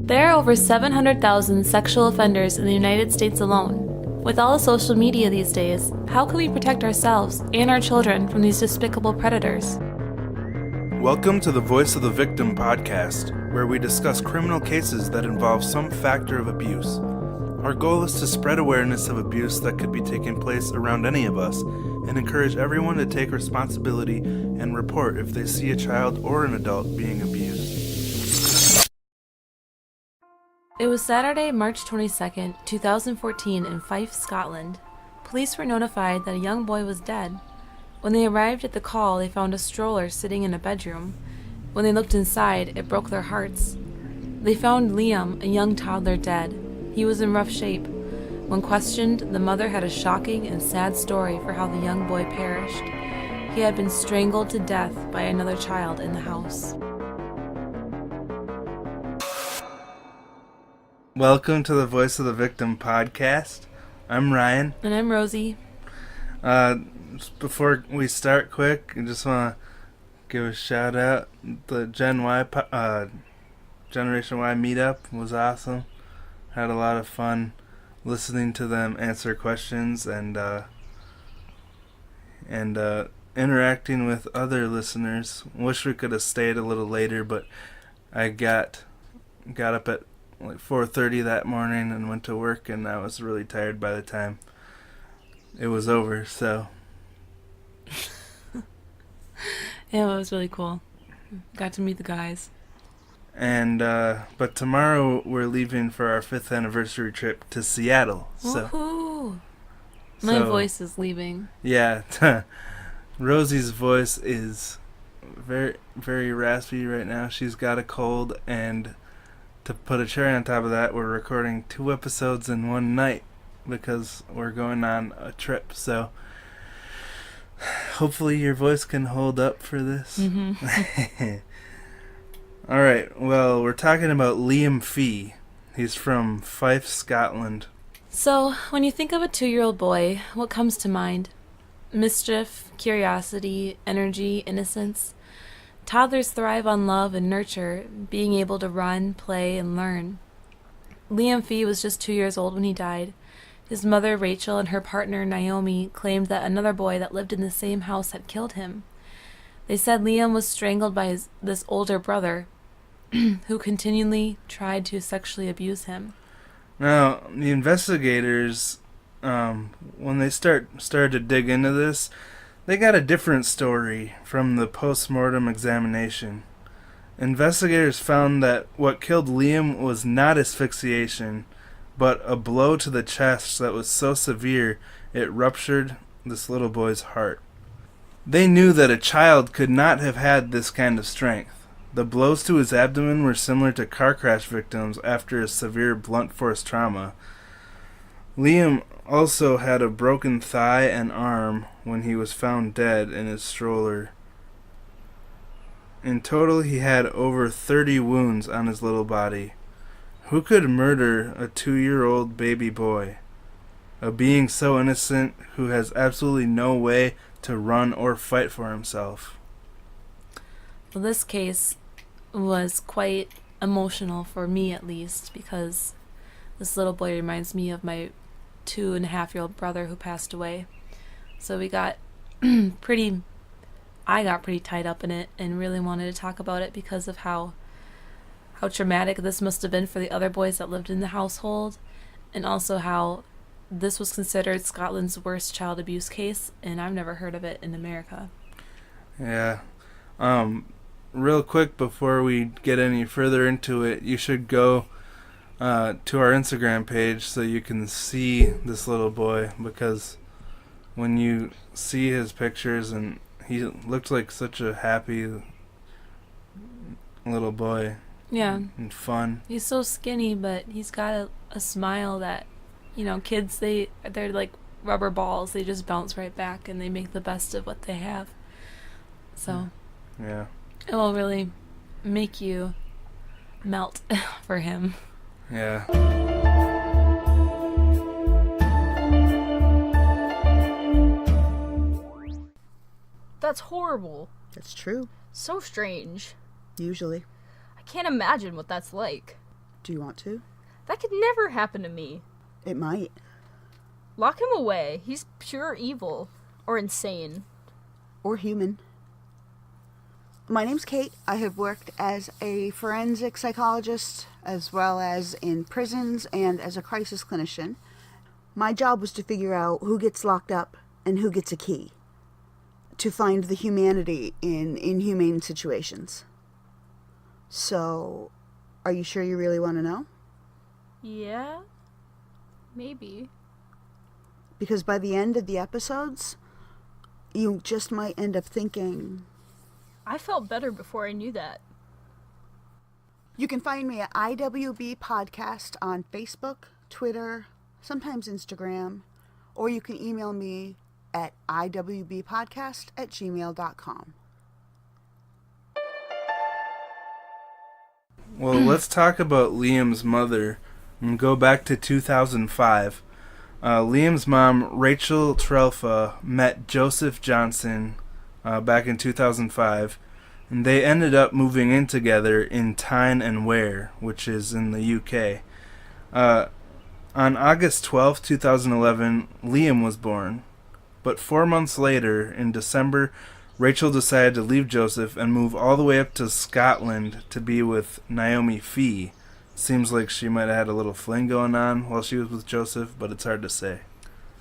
There are over 700,000 sexual offenders in the United States alone. With all the social media these days, how can we protect ourselves and our children from these despicable predators? Welcome to the Voice of the Victim podcast, where we discuss criminal cases that involve some factor of abuse. Our goal is to spread awareness of abuse that could be taking place around any of us and encourage everyone to take responsibility and report if they see a child or an adult being abused. It was Saturday, March 22nd, 2014 in Fife, Scotland. Police were notified that a young boy was dead. When they arrived at the call, they found a stroller sitting in a bedroom. When they looked inside, it broke their hearts. They found Liam, a young toddler, dead. He was in rough shape. When questioned, the mother had a shocking and sad story for how the young boy perished. He had been strangled to death by another child in the house. Welcome to the Voice of the Victim podcast. I'm Ryan. And I'm Rosie. Before we start quick, I just want to give a shout out. The Generation Y meetup was awesome. Had a lot of fun listening to them answer questions and interacting with other listeners. Wish we could have stayed a little later, but I got up at like 4:30 that morning and went to work, and I was really tired by the time it was over. So Yeah, it was really cool. Got to meet the guys. And but tomorrow we're leaving for our 5th anniversary trip to Seattle. Woohoo! My voice is leaving. Yeah, Rosie's voice is very, very raspy right now. She's got a cold, and to put a cherry on top of that, we're recording 2 episodes in one night because we're going on a trip. So hopefully your voice can hold up for this. Mm-hmm. All right, well, we're talking about Liam Fee. He's from Fife, Scotland. So, when you think of a 2-year-old boy, what comes to mind? Mischief, curiosity, energy, innocence. Toddlers thrive on love and nurture, being able to run, play, and learn. Liam Fee was just 2 years old when he died. His mother, Rachel, and her partner, Nyomi, claimed that another boy that lived in the same house had killed him. They said Liam was strangled by this older brother, who continually tried to sexually abuse him. Now, the investigators, when they started to dig into this, they got a different story from the post-mortem examination. Investigators found that what killed Liam was not asphyxiation, but a blow to the chest that was so severe it ruptured this little boy's heart. They knew that a child could not have had this kind of strength. The blows to his abdomen were similar to car crash victims after a severe blunt force trauma. Liam also had a broken thigh and arm when he was found dead in his stroller. In total, he had over 30 wounds on his little body. Who could murder a 2-year-old baby boy? A being so innocent who has absolutely no way to run or fight for himself. Well, this case was quite emotional for me, at least, because this little boy reminds me of my 2.5-year-old brother who passed away. So we got I got pretty tied up in it and really wanted to talk about it because of how traumatic this must have been for the other boys that lived in the household, and also how this was considered Scotland's worst child abuse case, and I've never heard of it in America. Yeah. Real quick before we get any further into it, you should go to our Instagram page so you can see this little boy, because when you see his pictures, and he looked like such a happy little boy. Yeah. And fun. He's so skinny, but he's got a smile that, kids, they're like rubber balls. They just bounce right back and they make the best of what they have. So yeah, it will really make you melt for him. Yeah. That's horrible. That's true. So strange. Usually. I can't imagine what that's like. Do you want to? That could never happen to me. It might. Lock him away. He's pure evil. Or insane. Or human. My name's Kate. I have worked as a forensic psychologist as well as in prisons and as a crisis clinician. My job was to figure out who gets locked up and who gets a key. To find the humanity in inhumane situations. So, are you sure you really want to know? Yeah? Maybe. Because by the end of the episodes, you just might end up thinking... I felt better before I knew that. You can find me at IWB Podcast on Facebook, Twitter, sometimes Instagram, or you can email me at iwbpodcast@gmail.com. Well, let's talk about Liam's mother and go back to 2005. Liam's mom, Rachel Trelfa, met Joseph Johnson back in 2005, and they ended up moving in together in Tyne and Wear, which is in the UK. On August 12, 2011, Liam was born, but 4 months later, in December, Rachel decided to leave Joseph and move all the way up to Scotland to be with Nyomi Fee. Seems like she might have had a little fling going on while she was with Joseph, but it's hard to say.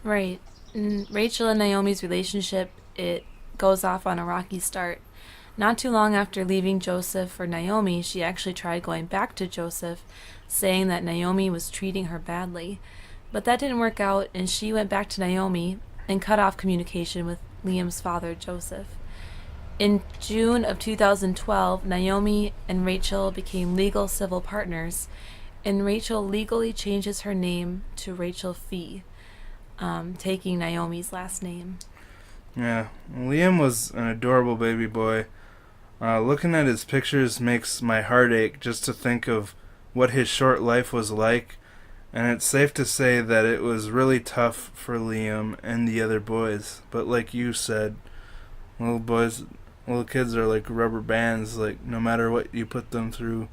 Right. Rachel and Naomi's relationship, it goes off on a rocky start. Not too long after leaving Joseph for Naomi, she actually tried going back to Joseph, saying that Naomi was treating her badly. But that didn't work out, and she went back to Naomi and cut off communication with Liam's father, Joseph. In June of 2012, Naomi and Rachel became legal civil partners, and Rachel legally changes her name to Rachel Fee, taking Naomi's last name. Yeah, Liam was an adorable baby boy. Looking at his pictures makes my heart ache just to think of what his short life was like, and it's safe to say that it was really tough for Liam and the other boys. But like you said, little kids are like rubber bands. Like, no matter what you put them through,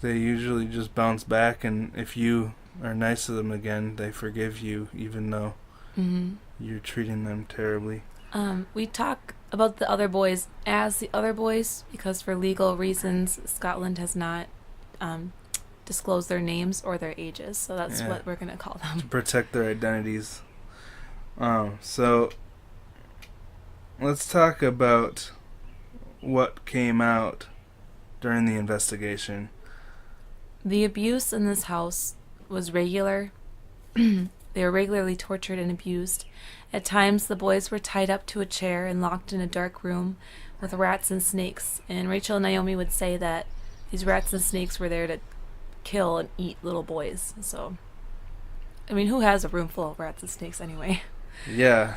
they usually just bounce back, and if you are nice to them again, they forgive you, even though you're treating them terribly. We talk about the other boys as the other boys because for legal reasons, Scotland has not disclosed their names or their ages, so that's what we're going to call them. To protect their identities. So let's talk about what came out during the investigation. The abuse in this house was regular. They were regularly tortured and abused. At times, the boys were tied up to a chair and locked in a dark room with rats and snakes. And Rachel and Naomi would say that these rats and snakes were there to kill and eat little boys. So, I mean, who has a room full of rats and snakes anyway? Yeah.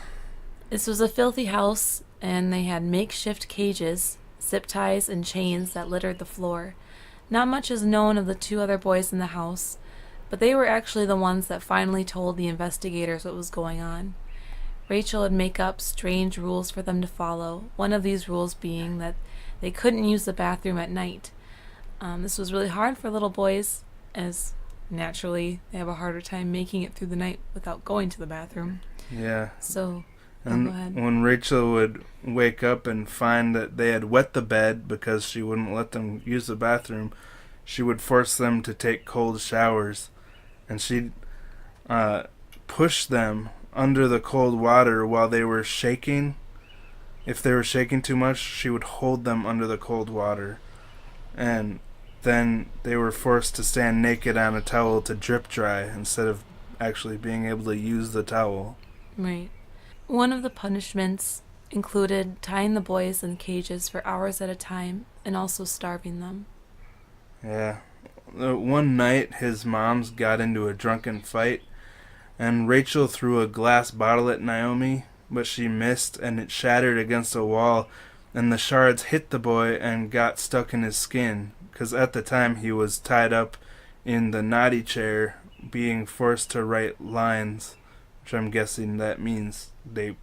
This was a filthy house, and they had makeshift cages, zip ties, and chains that littered the floor. Not much is known of the two other boys in the house, but they were actually the ones that finally told the investigators what was going on. Rachel would make up strange rules for them to follow, one of these rules being that they couldn't use the bathroom at night. This was really hard for little boys, as naturally they have a harder time making it through the night without going to the bathroom. Yeah. So, and go ahead. When Rachel would wake up and find that they had wet the bed because she wouldn't let them use the bathroom, she would force them to take cold showers, and she'd push them under the cold water while they were shaking. If they were shaking too much, she would hold them under the cold water, and then they were forced to stand naked on a towel to drip dry instead of actually being able to use the towel. Right. One of the punishments included tying the boys in cages for hours at a time and also starving them. Yeah. One night, his moms got into a drunken fight, and Rachel threw a glass bottle at Naomi, but she missed, and it shattered against a wall, and the shards hit the boy and got stuck in his skin, because at the time he was tied up in the naughty chair, being forced to write lines, which I'm guessing that means they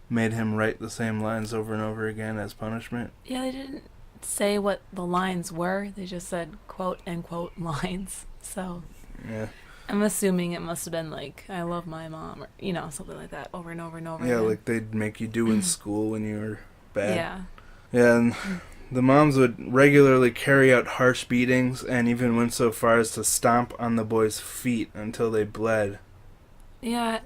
made him write the same lines over and over again as punishment. Yeah, they didn't say what the lines were. They just said quote unquote lines. So Yeah. I'm assuming it must have been like, I love my mom, or, something like that over and over and over Yeah, again. like they'd make you do in school when you were bad. Yeah. Yeah, and the moms would regularly carry out harsh beatings and even went so far as to stomp on the boys' feet until they bled. Yeah,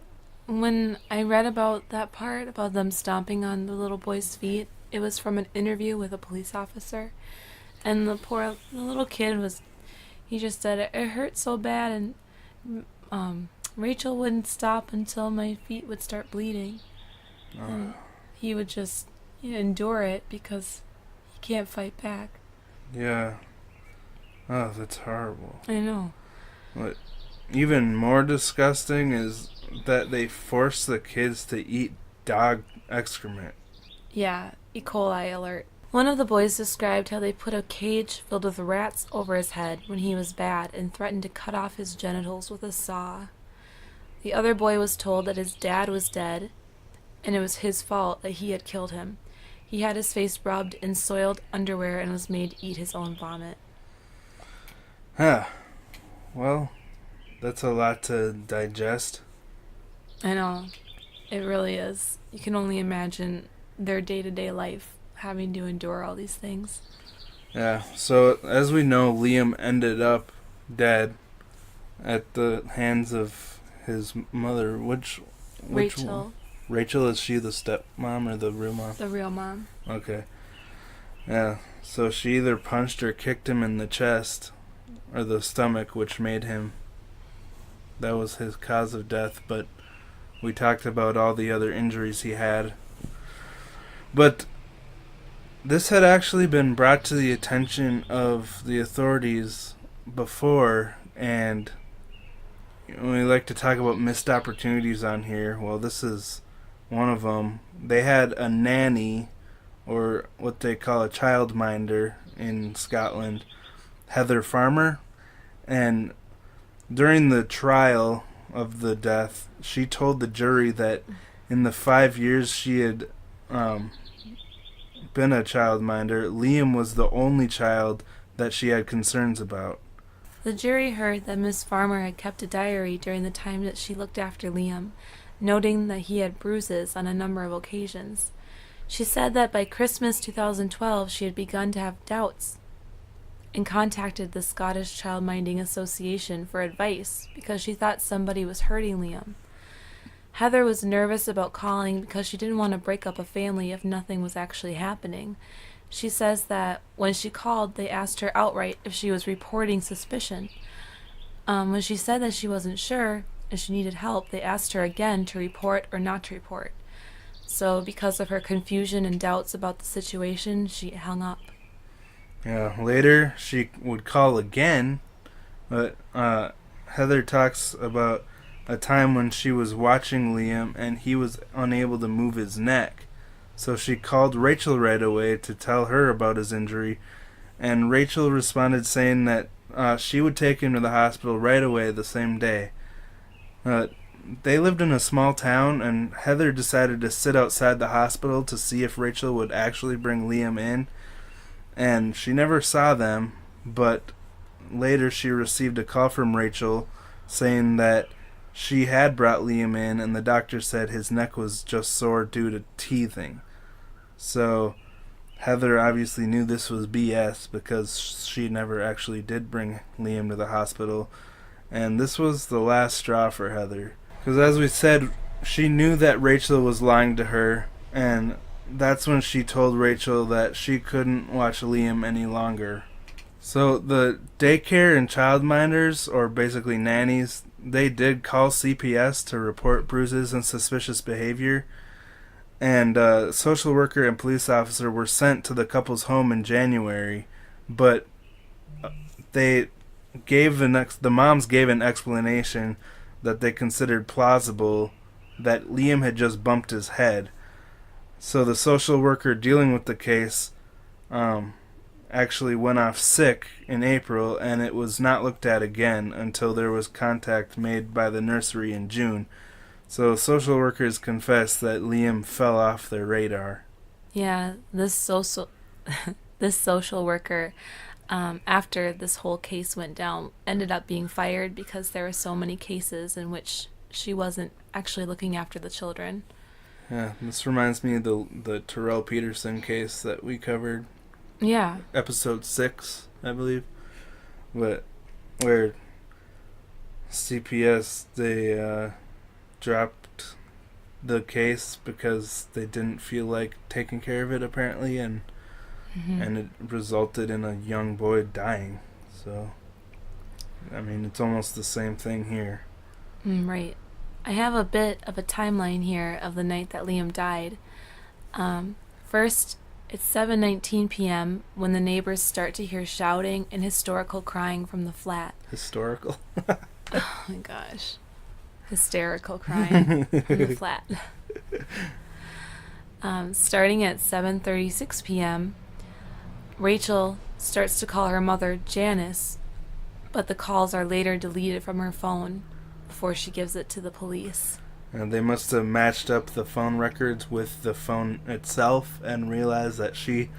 when I read about that part, about them stomping on the little boy's feet, it was from an interview with a police officer. And the little kid he just said, it hurt so bad, and Rachel wouldn't stop until my feet would start bleeding. And he would just endure it because he can't fight back. Yeah. Oh, that's horrible. I know. What even more disgusting is that they force the kids to eat dog excrement. Yeah, E. coli alert. One of the boys described how they put a cage filled with rats over his head when he was bad and threatened to cut off his genitals with a saw. The other boy was told that his dad was dead, and it was his fault that he had killed him. He had his face rubbed in soiled underwear and was made eat his own vomit. Huh. Well, that's a lot to digest. I know. It really is. You can only imagine their day-to-day life having to endure all these things. Yeah, so as we know, Liam ended up dead at the hands of his mother. Which Rachel, one? Rachel, is she the stepmom or the real mom? the real mom. Okay. Yeah, so she either punched or kicked him in the chest or the stomach, which made him... That was his cause of death, but we talked about all the other injuries he had. But this had actually been brought to the attention of the authorities before, and we like to talk about missed opportunities on here. Well, this is one of them. They had a nanny, or what they call a childminder in Scotland, Heather Farmer, and during the trial of the death, she told the jury that in the 5 years she had been a childminder, Liam was the only child that she had concerns about. The jury heard that Miss Farmer had kept a diary during the time that she looked after Liam, noting that he had bruises on a number of occasions. She said that by Christmas 2012 she had begun to have doubts and contacted the Scottish Childminding Association for advice because she thought somebody was hurting Liam. Heather was nervous about calling because she didn't want to break up a family if nothing was actually happening. She says that when she called, they asked her outright if she was reporting suspicion. When she said that she wasn't sure and she needed help, they asked her again to report or not to report. So because of her confusion and doubts about the situation, she hung up. Yeah, later she would call again, but Heather talks about a time when she was watching Liam and he was unable to move his neck. So she called Rachel right away to tell her about his injury, and Rachel responded saying that she would take him to the hospital right away the same day. They lived in a small town, and Heather decided to sit outside the hospital to see if Rachel would actually bring Liam in, and she never saw them, but later she received a call from Rachel saying that she had brought Liam in, and the doctor said his neck was just sore due to teething. So Heather obviously knew this was BS because she never actually did bring Liam to the hospital, and this was the last straw for Heather. Because as we said, she knew that Rachel was lying to her, and that's when she told Rachel that she couldn't watch Liam any longer. So the daycare and childminders, or basically nannies, they did call CPS to report bruises and suspicious behavior, and a social worker and police officer were sent to the couple's home in January, but the moms gave an explanation that they considered plausible, that Liam had just bumped his head. So the social worker dealing with the case actually went off sick in April, and it was not looked at again until there was contact made by the nursery in June. So social workers confessed that Liam fell off their radar. Yeah, this social this social worker, after this whole case went down, ended up being fired because there were so many cases in which she wasn't actually looking after the children. Yeah, this reminds me of the Terrell Peterson case that we covered, Yeah. episode 6, I believe, but where CPS, they dropped the case because they didn't feel like taking care of it, apparently, and it resulted in a young boy dying. So, I mean, it's almost the same thing here. Right. I have a bit of a timeline here of the night that Liam died. First, it's 7:19 p.m. when the neighbors start to hear shouting and hysterical crying from the flat. Historical? Oh my gosh. Hysterical crying from the flat. Starting at 7:36 p.m., Rachel starts to call her mother Janice, but the calls are later deleted from her phone before she gives it to the police. And they must have matched up the phone records with the phone itself and realized that she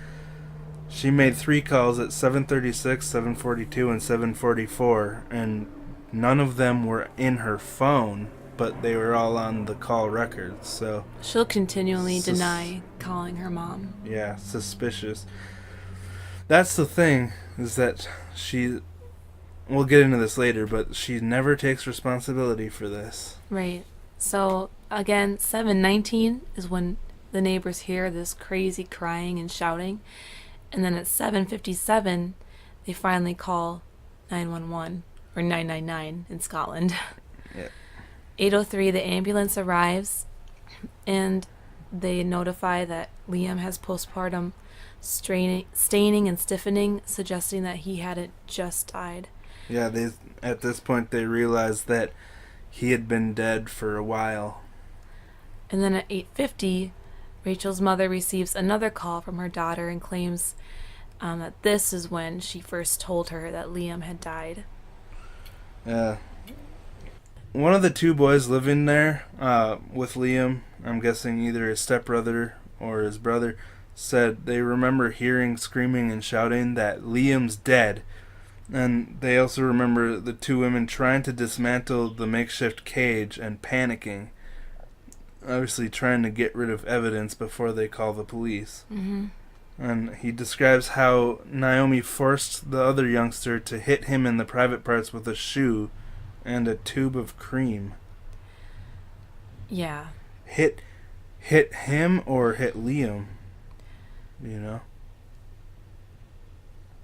made 3 calls at 7:36, 7:42, and 7:44, and none of them were in her phone, but they were all on the call records. So She'll continually deny calling her mom. yeah, suspicious. That's the thing, is that we'll get into this later, but she never takes responsibility for this. Right. So, again, 7:19 is when the neighbors hear this crazy crying and shouting. And then at 7:57, they finally call 911, or 999 in Scotland. Yeah. 8:03, the ambulance arrives, and they notify that Liam has postpartum staining and stiffening, suggesting that he hadn't just died. Yeah, at this point they realized that he had been dead for a while. And then at 8:50, Rachel's mother receives another call from her daughter and claims that this is when she first told her that Liam had died. One of the 2 boys living there with Liam, I'm guessing either his stepbrother or his brother, said they remember hearing screaming and shouting that Liam's dead. And they also remember the 2 women trying to dismantle the makeshift cage and panicking. Obviously trying to get rid of evidence before they call the police. Mm-hmm. And he describes how Nyomi forced the other youngster to hit him in the private parts with a shoe and a tube of cream. Yeah. Hit him or hit Liam? You know?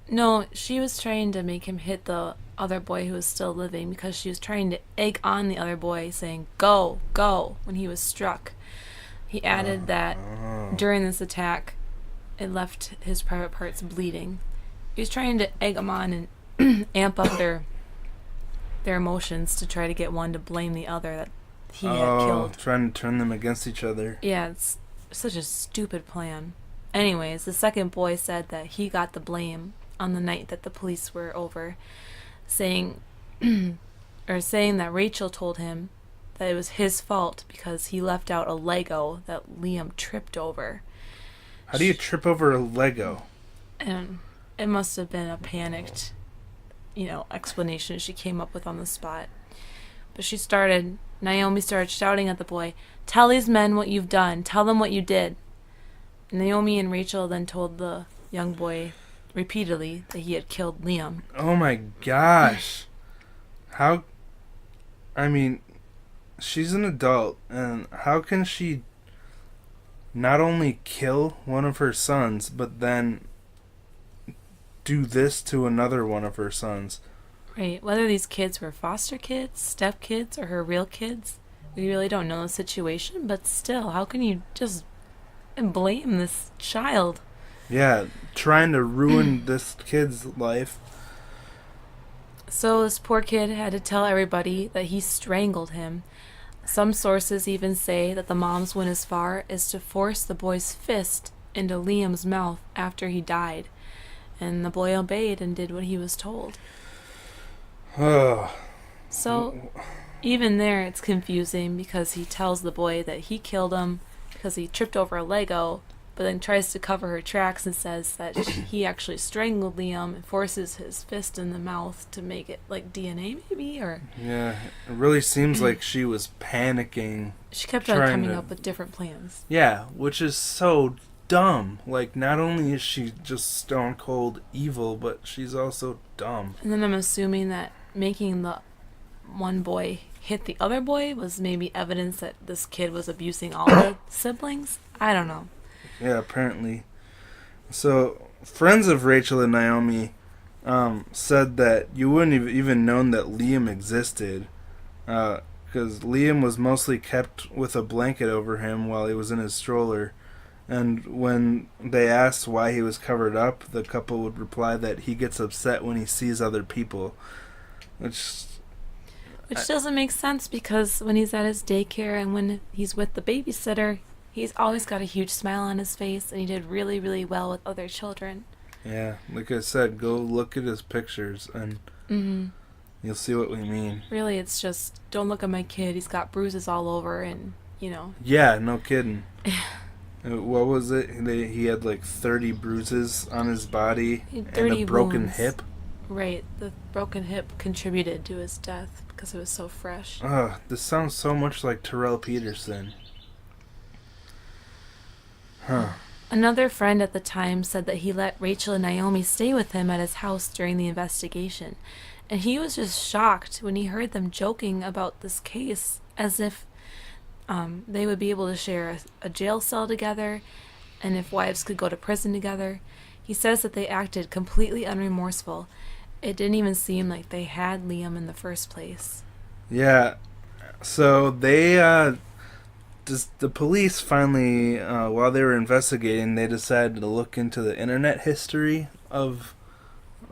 No, she was trying to make him hit the other boy who was still living because she was trying to egg on the other boy, saying, "Go, go," when he was struck. He added that during this attack, it left his private parts bleeding. He was trying to egg them on and amp up their emotions to try to get one to blame the other that he had killed. Trying to turn them against each other. Yeah, it's such a stupid plan. Anyways, the second boy said that he got the blame on the night that the police were over, saying that Rachel told him that it was his fault because he left out a Lego that Liam tripped over. How do you trip over a Lego? And it must have been a panicked, explanation she came up with on the spot. But Nyomi started shouting at the boy, "Tell these men what you've done. Tell them what you did." Nyomi and Rachel then told the young boy repeatedly that he had killed Liam. Oh my gosh. She's an adult, and how can she not only kill one of her sons, but then do this to another one of her sons? Right. Whether these kids were foster kids, step kids, or her real kids, we really don't know the situation, but still, how can you just blame this child? Yeah, trying to ruin this kid's life. So this poor kid had to tell everybody that he strangled him. Some sources even say that the moms went as far as to force the boy's fist into Liam's mouth after he died. And the boy obeyed and did what he was told. Oh. So even there it's confusing because he tells the boy that he killed him because he tripped over a Lego, but then tries to cover her tracks and says that he actually strangled Liam and forces his fist in the mouth to make it like DNA maybe, or... Yeah, it really seems like she was panicking. She kept on trying coming to- up with different plans. Yeah, which is so dumb. Like, not only is she just stone cold evil, but she's also dumb. And then I'm assuming that making the one boy hit the other boy was maybe evidence that this kid was abusing all the siblings. I don't know. Yeah, apparently. So, friends of Rachel and Nyomi said that you wouldn't have even known that Liam existed, because Liam was mostly kept with a blanket over him while he was in his stroller. And when they asked why he was covered up, the couple would reply that he gets upset when he sees other people. Which doesn't make sense, because when he's at his daycare and when he's with the babysitter, he's always got a huge smile on his face, and he did really, really well with other children. yeah, like I said, go look at his pictures and you'll see what we mean. Really, it's just, don't look at my kid. He's got bruises all over, and, you know. Yeah, no kidding. What was it? He had like 30 bruises on his body He had and 30 a broken wounds. hip. Right, the broken hip contributed to his death because it was so fresh. Ugh, this sounds so much like Terrell Peterson. Huh. Another friend at the time said that he let Rachel and Nyomi stay with him at his house during the investigation, and he was just shocked when he heard them joking about this case as if they would be able to share a jail cell together, and if wives could go to prison together. He says that they acted completely unremorseful. It didn't even seem like they had Liam in the first place. Yeah, so they, just the police finally, while they were investigating, they decided to look into the internet history of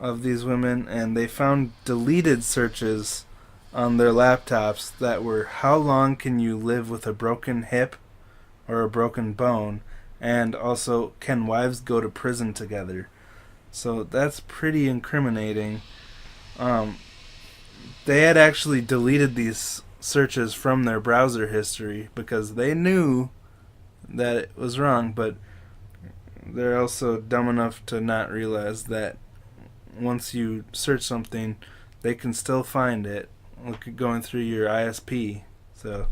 these women, and they found deleted searches on their laptops that were, how long can you live with a broken hip or a broken bone, and also, can wives go to prison together? So that's pretty incriminating. They had actually deleted these searches from their browser history because they knew that it was wrong, but they're also dumb enough to not realize that once you search something, they can still find it. Look at going through your ISP. So,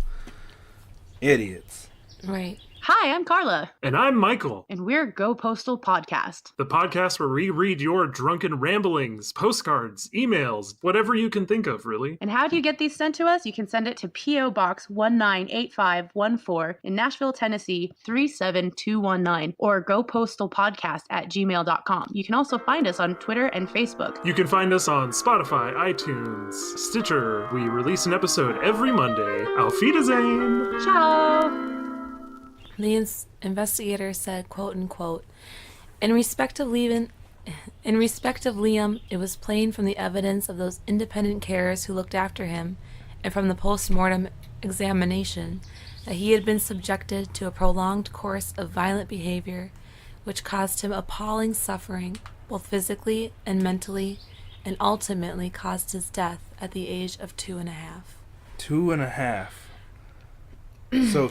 idiots. Right. Hi, I'm Carla, And I'm Michael, and we're Go Postal Podcast. the podcast where we read your drunken ramblings, postcards, emails, whatever you can think of, really. And how do you get these sent to us? You can send it to P.O. Box 198514 in Nashville, Tennessee 37219, or gopostalpodcast@gmail.com. You can also find us on Twitter and Facebook. You can find us on Spotify, iTunes, Stitcher. We release an episode every Monday. Auf Wiedersehen! Ciao! The investigator said, quote unquote, in respect of Liam, it was plain from the evidence of those independent carers who looked after him and from the post-mortem examination that he had been subjected to a prolonged course of violent behavior which caused him appalling suffering, both physically and mentally, and ultimately caused his death at the age of 2.5. 2.5. So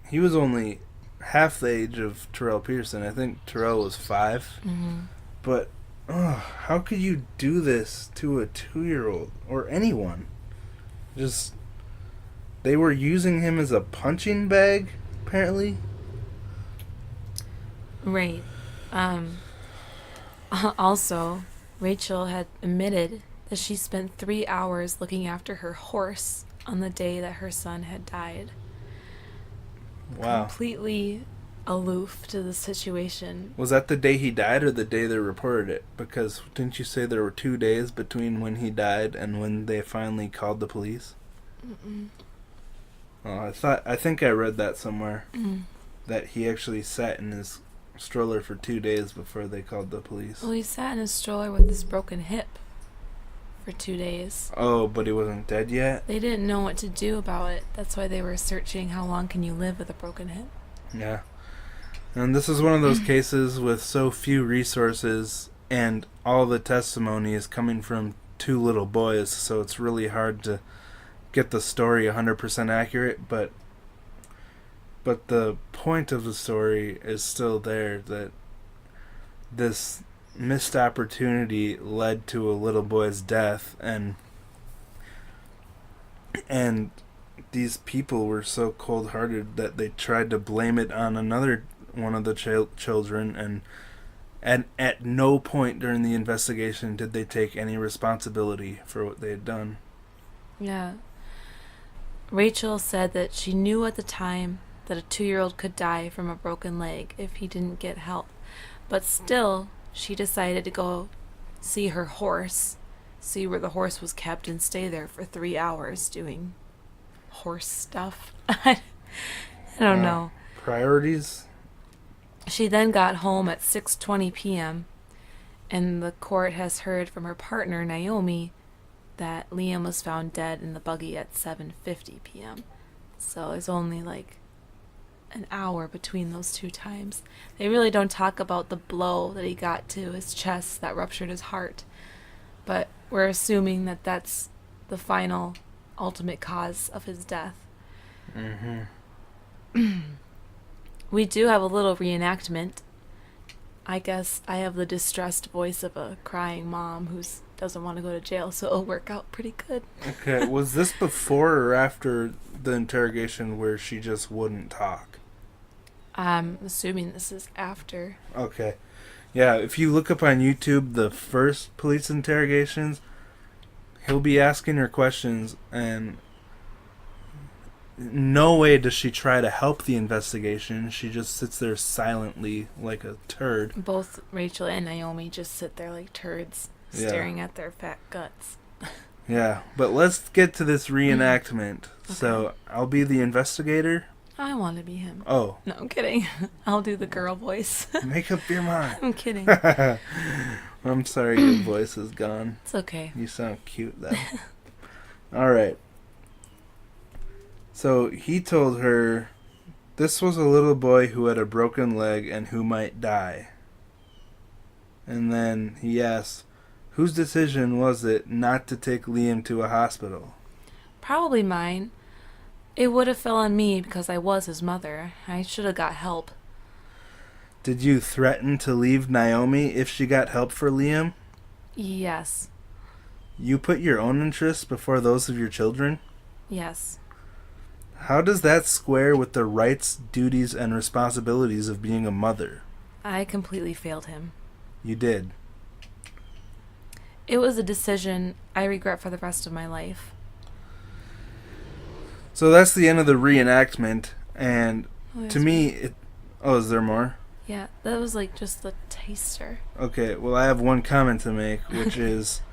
he was only half the age of Terrell Peterson. I think Terrell was 5. Mm-hmm. But, how could you do this to a 2-year-old or anyone? Just, they were using him as a punching bag, apparently. Right. Also, Rachel had admitted that she spent 3 hours looking after her horse on the day that her son had died. Wow. Completely aloof to the situation. Was that the day he died or the day they reported it? Because didn't you say there were 2 days between when he died and when they finally called the police? Mm-mm. Oh, I think I read that somewhere. Mm. That he actually sat in his stroller for 2 days before they called the police. Well, he sat in his stroller with his broken hip for 2 days. Oh, but he wasn't dead yet? They didn't know what to do about it. That's why they were searching how long can you live with a broken hip. Yeah. And this is one of those cases with so few resources and all the testimony is coming from 2 little boys, so it's really hard to get the story 100% accurate, but But the point of the story is still there, that this missed opportunity led to a little boy's death, and these people were so cold-hearted that they tried to blame it on another one of the children, and at no point during the investigation did they take any responsibility for what they had done. Yeah. Rachel said that she knew at the time that a 2-year-old could die from a broken leg if he didn't get help. But still, she decided to go see her horse, see where the horse was kept, and stay there for 3 hours doing horse stuff. I don't know. Priorities? She then got home at 6:20 p.m., and the court has heard from her partner, Nyomi, that Liam was found dead in the buggy at 7:50 p.m. So it's only like an hour between those two times. They really don't talk about the blow that he got to his chest that ruptured his heart, but we're assuming that that's the final, ultimate cause of his death. Mm-hmm. We do have a little reenactment. I guess I have the distressed voice of a crying mom who doesn't want to go to jail, so it'll work out pretty good. Okay, was this before or after the interrogation where she just wouldn't talk? I'm assuming this is after. Okay. Yeah, if you look up on YouTube the first police interrogations, he'll be asking her questions, and no way does she try to help the investigation. She just sits there silently like a turd. Both Rachel and Nyomi just sit there like turds, staring at their fat guts. Yeah, but let's get to this reenactment. Okay. So, I'll be the investigator. I want to be him. Oh. No, I'm kidding. I'll do the girl voice. Make up your mind. I'm kidding. I'm sorry your voice is gone. It's okay. You sound cute, though. All right. So he told her this was a little boy who had a broken leg and who might die. And then he asked, whose decision was it not to take Liam to a hospital? Probably mine. It would have fell on me because I was his mother. I should have got help. Did you threaten to leave Nyomi if she got help for Liam? Yes. You put your own interests before those of your children? Yes. How does that square with the rights, duties, and responsibilities of being a mother? I completely failed him. You did. It was a decision I regret for the rest of my life. So that's the end of the reenactment, and to me, weird. is there more? Yeah, that was like just the taster. Okay, well I have one comment to make, which is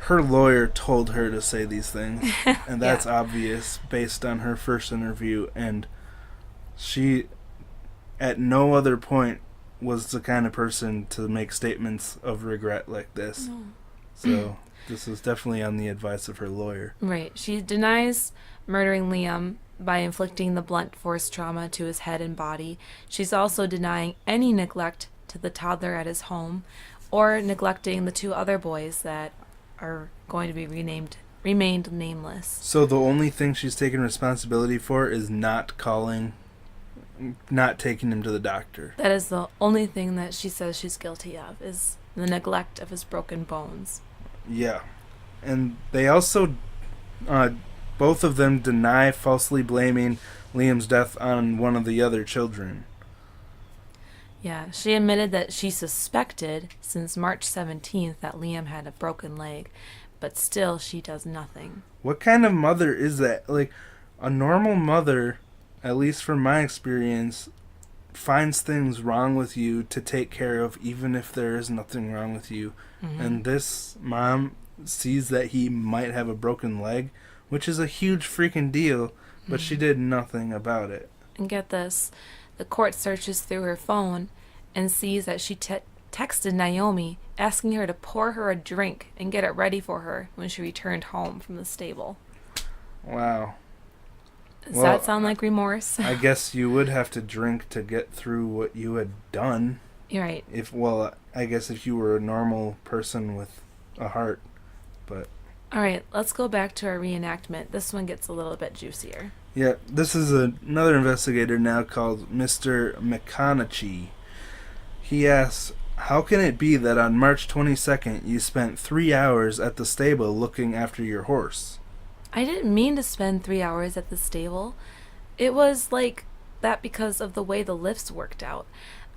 her lawyer told her to say these things, and that's obvious based on her first interview, and she at no other point was the kind of person to make statements of regret like this. No. So this was definitely on the advice of her lawyer. Right. She denies murdering Liam by inflicting the blunt force trauma to his head and body. She's also denying any neglect to the toddler at his home, or neglecting the 2 other boys that are going to be remained nameless. So the only thing she's taking responsibility for is not taking him to the doctor. That is the only thing that she says she's guilty of, is the neglect of his broken bones. Yeah. And they also, both of them deny falsely blaming Liam's death on one of the other children. Yeah, she admitted that she suspected since March 17th that Liam had a broken leg, but still she does nothing. What kind of mother is that? Like, a normal mother, at least from my experience, finds things wrong with you to take care of, even if there is nothing wrong with you. Mm-hmm. And this mom sees that he might have a broken leg, which is a huge freaking deal, but she did nothing about it. And get this, the court searches through her phone and sees that she texted Nyomi asking her to pour her a drink and get it ready for her when she returned home from the stable. Wow. Does that sound like remorse? I guess you would have to drink to get through what you had done. You're right. I guess if you were a normal person with a heart, but... All right, let's go back to our reenactment. This one gets a little bit juicier. Yeah, this is another investigator now called Mr. McConaughey. He asks, how can it be that on March 22nd you spent 3 hours at the stable looking after your horse? I didn't mean to spend 3 hours at the stable. It was like that because of the way the lifts worked out.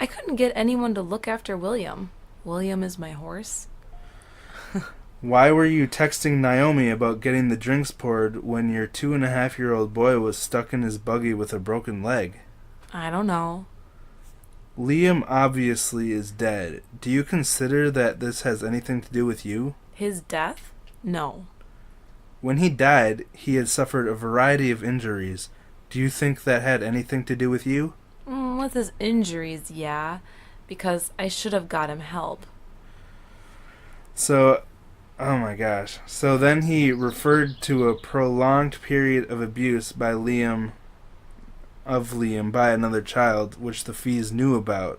I couldn't get anyone to look after William. William is my horse. Why were you texting Nyomi about getting the drinks poured when your 2.5-year-old boy was stuck in his buggy with a broken leg? I don't know. Liam obviously is dead. Do you consider that this has anything to do with you? His death? No. When he died, he had suffered a variety of injuries. Do you think that had anything to do with you? With his injuries, yeah. Because I should have got him help. So, oh my gosh. So then he referred to a prolonged period of abuse by Liam by another child, which the Fees knew about.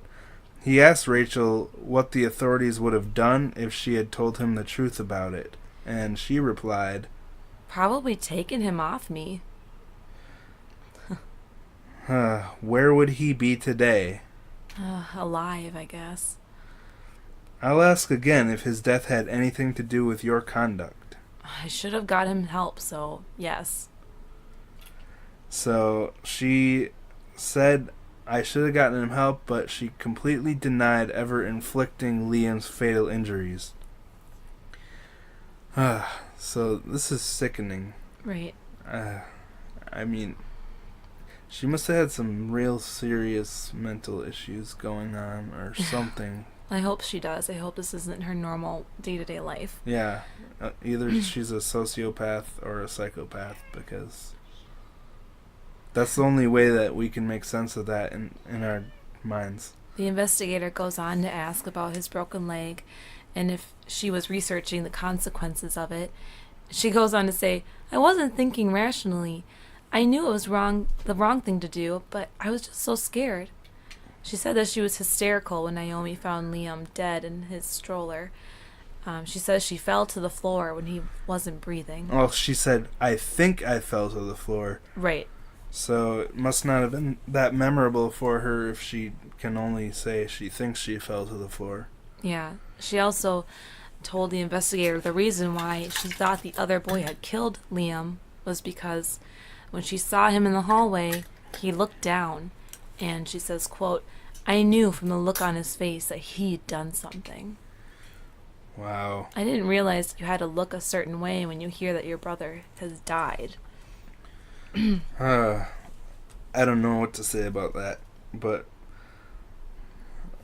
He asked Rachel what the authorities would have done if she had told him the truth about it, and she replied, Probably taken him off me. where would he be today? Alive, I guess. I'll ask again if his death had anything to do with your conduct. I should have got him help, so yes. So she said I should have gotten him help, but she completely denied ever inflicting Liam's fatal injuries. So this is sickening. Right. I mean, she must have had some real serious mental issues going on or something. I hope she does. I hope this isn't her normal day-to-day life. Yeah, either she's a sociopath or a psychopath, because that's the only way that we can make sense of that in our minds. The investigator goes on to ask about his broken leg and if she was researching the consequences of it. She goes on to say, I wasn't thinking rationally. I knew it was the wrong thing to do, but I was just so scared. She said that she was hysterical when Nyomi found Liam dead in his stroller. She says she fell to the floor when he wasn't breathing. Well, she said, I think I fell to the floor. Right. So it must not have been that memorable for her if she can only say she thinks she fell to the floor. Yeah. She also told the investigator the reason why she thought the other boy had killed Liam was because when she saw him in the hallway, he looked down. And she says, quote, I knew from the look on his face that he'd done something. Wow. I didn't realize you had to look a certain way when you hear that your brother has died. I don't know what to say about that, but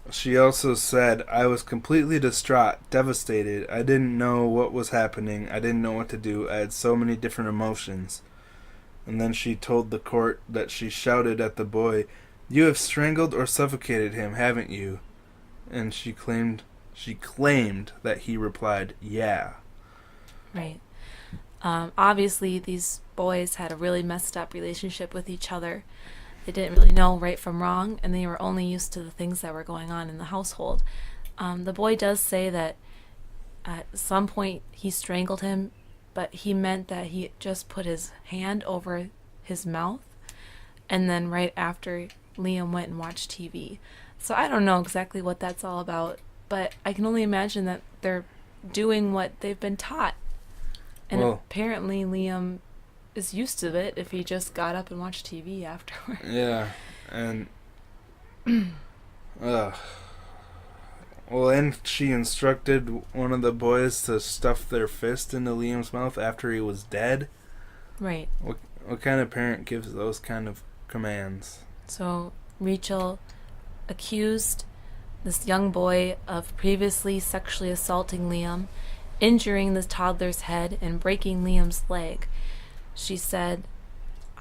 she also said, I was completely distraught, devastated. I didn't know what was happening. I didn't know what to do. I had so many different emotions. And then she told the court that she shouted at the boy, you have strangled or suffocated him, haven't you? And she claimed that he replied, yeah. Right. Obviously, these boys had a really messed up relationship with each other. They didn't really know right from wrong, and they were only used to the things that were going on in the household. The boy does say that at some point he strangled him, but he meant that he just put his hand over his mouth, and then right after Liam went and watched TV. So I don't know exactly what that's all about, but I can only imagine that they're doing what they've been taught. And Well, apparently Liam is used to it if he just got up and watched TV afterward. yeah, and well, and she instructed one of the boys to stuff their fist into Liam's mouth after he was dead. Right. What kind of parent gives those kind of commands? So Rachel accused this young boy of previously sexually assaulting Liam, injuring the toddler's head, and breaking Liam's leg. She said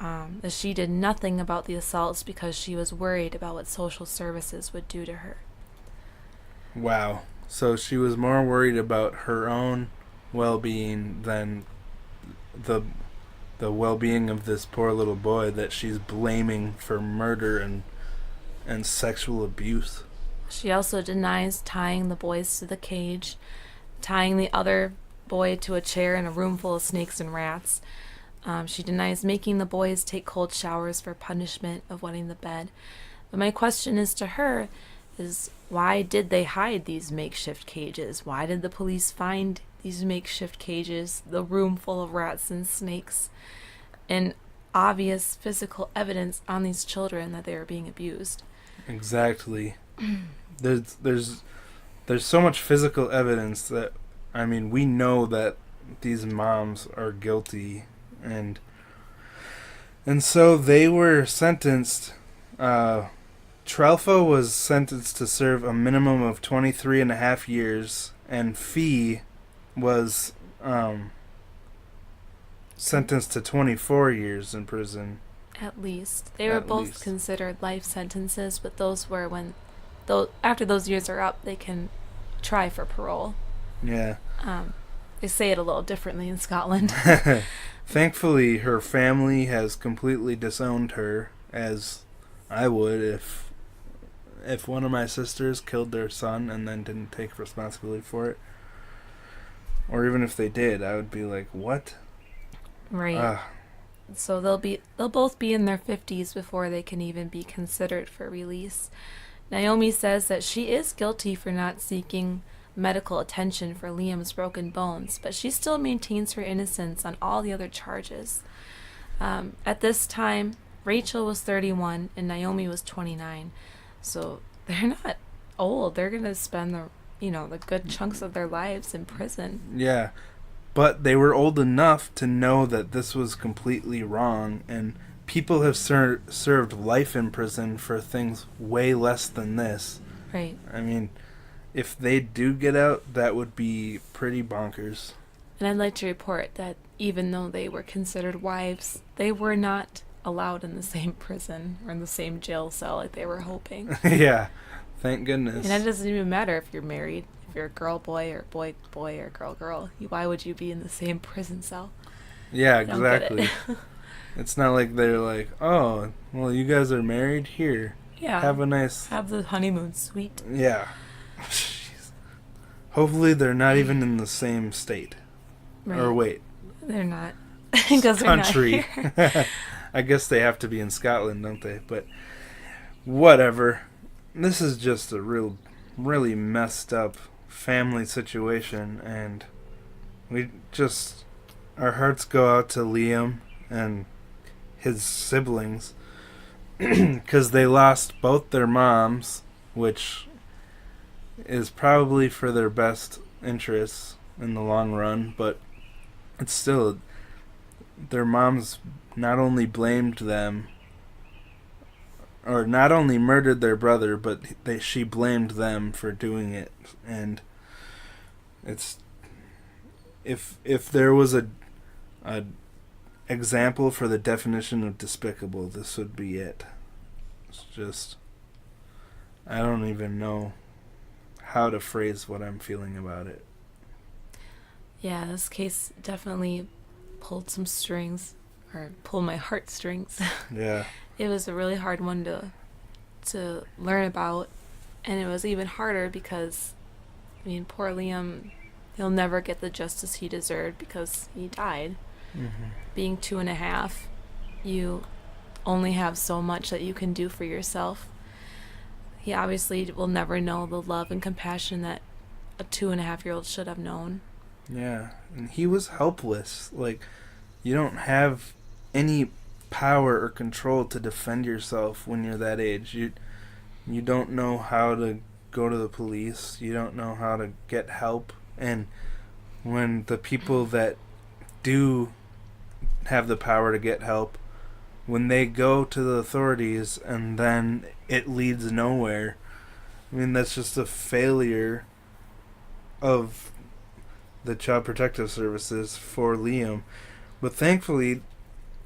that she did nothing about the assaults because she was worried about what social services would do to her. Wow. So she was more worried about her own well-being than the well-being of this poor little boy that she's blaming for murder and sexual abuse. She also denies tying the boys to the cage, tying the other boy to a chair in a room full of snakes and rats. She denies making the boys take cold showers for punishment of wetting the bed. But my question is to her is, why did they hide these makeshift cages? Why did the police find these makeshift cages, the room full of rats and snakes, and obvious physical evidence on these children that they were being abused? Exactly. There's so much physical evidence that, I mean, we know that these moms are guilty, and so they were sentenced. Trelfo was sentenced to serve a minimum of 23 and a half years, and Fee was sentenced to 24 years in prison. At least. They were At both least. considered life sentences, but those were after those years are up, they can try for parole. Yeah. They say it a little differently in Scotland. Thankfully, her family has completely disowned her, as I would if one of my sisters killed their son and then didn't take responsibility for it. Or even if they did, I would be like, what? Right. So they'll both be in their 50s before they can even be considered for release. Nyomi says that she is guilty for not seeking medical attention for Liam's broken bones, but she still maintains her innocence on all the other charges. At this time, Rachel was 31 and Nyomi was 29, so they're not old. They're gonna spend the good chunks of their lives in prison. Yeah. But they were old enough to know that this was completely wrong, and people have served life in prison for things way less than this. Right. I mean, if they do get out, that would be pretty bonkers. And I'd like to report that even though they were considered wives, they were not allowed in the same prison or in the same jail cell like they were hoping. Yeah. Thank goodness. And it doesn't even matter if you're married. If you're a girl boy or boy boy or girl girl, why would you be in the same prison cell? Yeah, I don't get exactly. it. It's not like they're like, oh, well, you guys are married? Here. Yeah. Have a nice... Have the honeymoon suite. Yeah. Jeez. Hopefully they're not even in the same state. Right. Or wait. They're not. Because they're not Country. here. I guess they have to be in Scotland, don't they? But whatever. This is just a really messed up family situation, and our hearts go out to Liam and his siblings because they lost both their moms, which is probably for their best interests in the long run, but it's still, their moms not only blamed them, or not only murdered their brother, but she blamed them for doing it. And it's, if there was a example for the definition of despicable, this would be it. It's just, I don't even know how to phrase what I'm feeling about it. Yeah, this case definitely pulled some strings, or pulled my heartstrings. Yeah. It was a really hard one to learn about, and it was even harder because, I mean, poor Liam, he'll never get the justice he deserved because he died. Mm-hmm. Being 2.5, you only have so much that you can do for yourself. He obviously will never know the love and compassion that a 2.5-year-old should have known. Yeah, and he was helpless. Like, you don't have any power or control to defend yourself when you're that age. You don't know how to go to the police. You don't know how to get help. And when the people that do have the power to get help, when they go to the authorities and then it leads nowhere, I mean, that's just a failure of the Child Protective Services for Liam. But thankfully,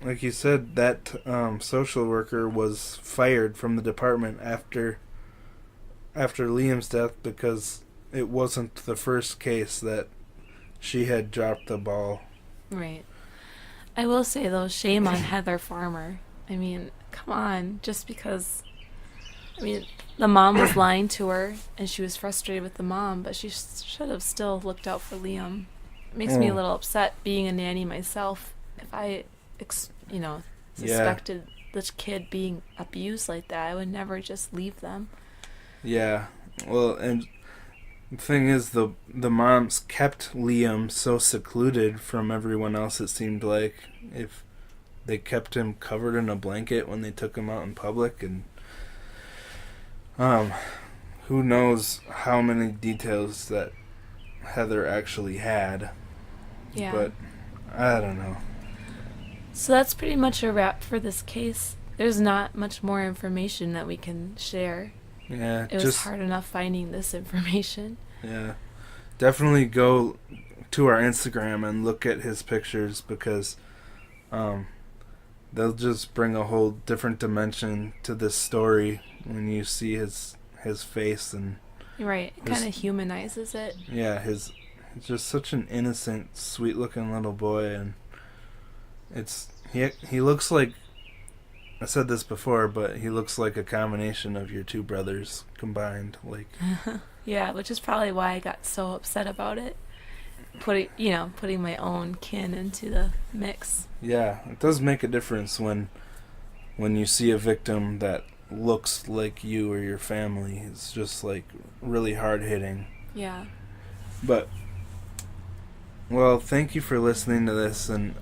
like you said, that social worker was fired from the department after Liam's death, because it wasn't the first case that she had dropped the ball. Right. I will say, though, shame on Heather Farmer. I mean, come on. Just because, I mean, the mom was lying to her, and she was frustrated with the mom, but she should have still looked out for Liam. It makes me a little upset being a nanny myself. If I Yeah. suspected the kid being abused like that, I would never just leave them. Yeah. Well, and the thing is, the moms kept Liam so secluded from everyone else, it seemed like. If they kept him covered in a blanket when they took him out in public, and who knows how many details that Heather actually had. Yeah. But I don't know. So that's pretty much a wrap for this case. There's not much more information that we can share. Yeah, It was hard enough finding this information. Yeah. Definitely go to our Instagram and look at his pictures, because they'll just bring a whole different dimension to this story when you see his face. And Right. It kind of humanizes it. yeah, he's just such an innocent, sweet looking little boy, and he looks like, I said this before, but he looks like a combination of your two brothers combined. Like, Yeah, which is probably why I got so upset about it. Putting my own kin into the mix. yeah, it does make a difference when you see a victim that looks like you or your family. It's just like really hard hitting. Yeah. But, well, thank you for listening to this, and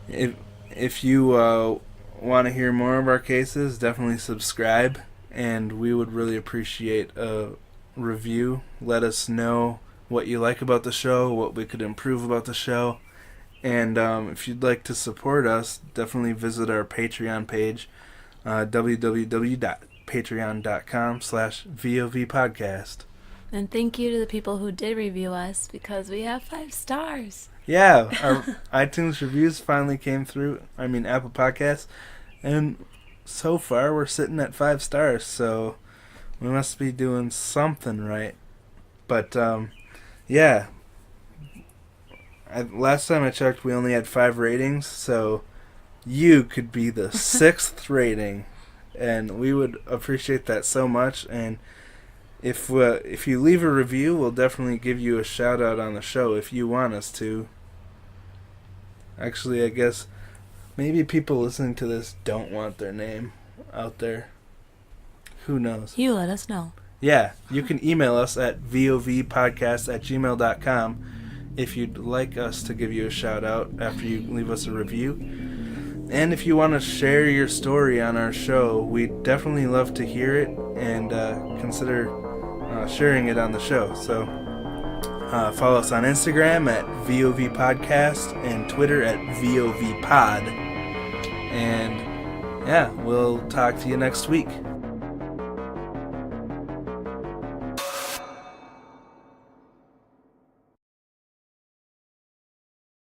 if you want to hear more of our cases, definitely subscribe, and we would really appreciate a review. Let us know what you like about the show, what we could improve about the show, and if you'd like to support us, definitely visit our Patreon page, www.patreon.com/VOVpodcast. And thank you to the people who did review us, because we have 5 stars. Yeah, our iTunes reviews finally came through. I mean, Apple Podcasts. And so far, we're sitting at 5 stars, so we must be doing something right. But, yeah. Last time I checked, we only had 5 ratings, so you could be the 6th rating. And we would appreciate that so much. And if you leave a review, we'll definitely give you a shout out on the show if you want us to. Actually, I guess maybe people listening to this don't want their name out there. Who knows? You let us know. Yeah, you can email us at vovpodcast@gmail.com if you'd like us to give you a shout out after you leave us a review. And if you want to share your story on our show, we'd definitely love to hear it and consider sharing it on the show. So follow us on Instagram at VOVpodcast and Twitter at VOVpod. And yeah, we'll talk to you next week.